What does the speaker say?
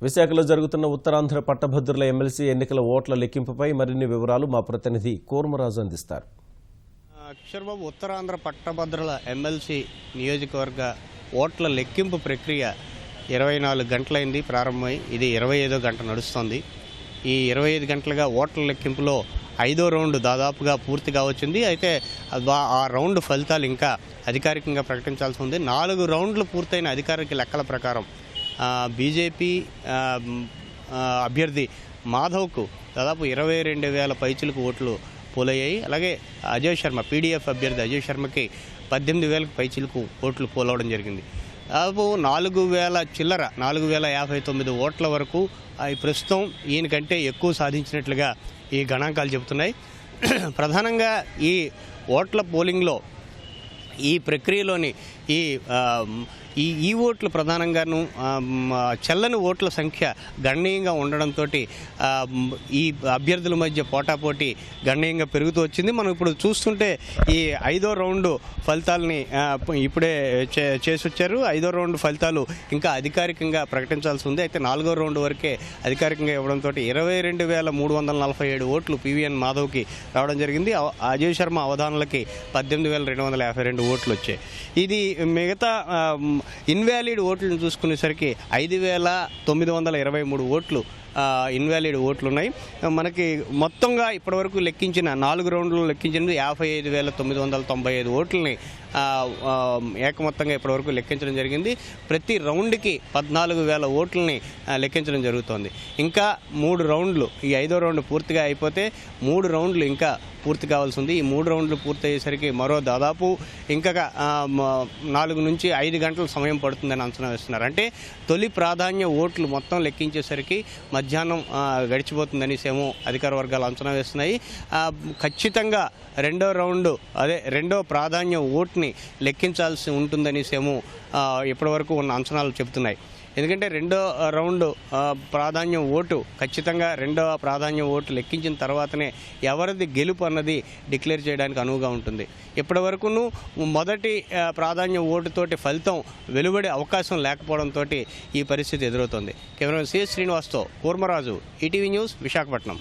విశాఖలో జరుగుతున్న ఉత్తరాంధ్ర పట్టభద్రుల ఎమ్మెల్సీ ఎన్నికల ఓట్ల లెక్కింపుపై మరిన్ని వివరాలు మా ప్రతినిధి కూర్మరాజు అందిస్తారు. అక్షర్బాబు, ఉత్తరాంధ్ర పట్టభద్రుల ఎమ్మెల్సీ నియోజకవర్గ ఓట్ల లెక్కింపు ప్రక్రియ 24 గంటలైంది ప్రారంభమై. ఇది 25వ గంట నడుస్తోంది. ఈ 25 గంటలుగా ఓట్ల లెక్కింపులో 5వ రౌండ్ దాదాపుగా పూర్తిగా వచ్చింది. అయితే ఆ రౌండ్ ఫలితాలు ఇంకా అధికారికంగా ప్రకటించాల్సి ఉంది. 4 రౌండ్లు పూర్తయిన అధికారిక లెక్కల ప్రకారం బీజేపీ అభ్యర్థి మాధవ్కు దాదాపు 22,000 పైచిలకు ఓట్లు పోలయ్యాయి. అలాగే అజయ్ శర్మ, పీడీఎఫ్ అభ్యర్థి అజయ్ శర్మకి 18,000 పైచిలకు ఓట్లు పోలవడం జరిగింది. దాదాపు 4,059 ఓట్ల వరకు ప్రస్తుతం ఈయనకంటే ఎక్కువ సాధించినట్లుగా ఈ గణాంకాలు చెబుతున్నాయి. ప్రధానంగా ఈ ఓట్ల పోలింగ్లో ఈ ప్రక్రియలోని ఈ ఓట్లు ప్రధానంగాను చెల్లని ఓట్ల సంఖ్య గణనీయంగా ఉండడంతో ఈ అభ్యర్థుల మధ్య పోటాపోటీ గణనీయంగా పెరుగుతూ వచ్చింది. మనం ఇప్పుడు చూస్తుంటే ఈ 5వ రౌండ్ ఫలితాలని ఇప్పుడే చేసి వచ్చారు. 5వ రౌండ్ ఫలితాలు ఇంకా అధికారికంగా ప్రకటించాల్సి ఉంది. అయితే 4వ రౌండ్ వరకే అధికారికంగా ఇవ్వడంతో 22,347 ఓట్లు పివిఎన్ మాధవ్కి రావడం జరిగింది. అజయ్ శర్మ అవధానులకి 18,252 ఓట్లు వచ్చాయి. ఇది మిగతా ఇన్వాలిడ్ ఓట్లను చూసుకునేసరికి 5,923 ఓట్లు ఇన్వాలిడ్ ఓట్లు ఉన్నాయి. మనకి మొత్తంగా ఇప్పటివరకు లెక్కించిన 4 రౌండ్లు లెక్కించినది 55,995 ఓట్లని ఏకమొత్తంగా ఇప్పటివరకు లెక్కించడం జరిగింది. ప్రతి రౌండ్కి 14,000 ఓట్లని లెక్కించడం జరుగుతోంది. ఇంకా 3 రౌండ్లు, ఈ 5వ రౌండ్ పూర్తిగా అయిపోతే 3 రౌండ్లు ఇంకా పూర్తి కావాల్సి ఉంది. ఈ 3 రౌండ్లు పూర్తి అయ్యేసరికి మరో దాదాపు ఇంకా 4 నుంచి 5 గంటల సమయం పడుతుందని అంచనా వేస్తున్నారు. అంటే తొలి ప్రాధాన్య ఓట్లు మొత్తం లెక్కించేసరికి మధ్యాహ్నం గడిచిపోతుందనేసేమో అధికార వర్గాలు అంచనా వేస్తున్నాయి. ఖచ్చితంగా రెండో ప్రాధాన్య ఓట్ని లెక్కించాల్సి ఉంటుందనేసేమో ఇప్పటివరకు ఉన్న అంచనాలు చెబుతున్నాయి. ఎందుకంటే 2వ రౌండ్ ప్రాధాన్యం ఓటు ఖచ్చితంగా 2వ ప్రాధాన్యం ఓటు లెక్కించిన తర్వాతనే ఎవరిది గెలుపు అన్నది డిక్లేర్ చేయడానికి అనువుగా ఉంటుంది. ఇప్పటివరకును మొదటి ప్రాధాన్య ఓటుతోటి ఫలితం వెలువడే అవకాశం లేకపోవడంతో ఈ పరిస్థితి ఎదురవుతోంది. కెమెరా సిఎస్ శ్రీనివాస్తో కూర్మరాజు, ఈటీవీ న్యూస్, విశాఖపట్నం.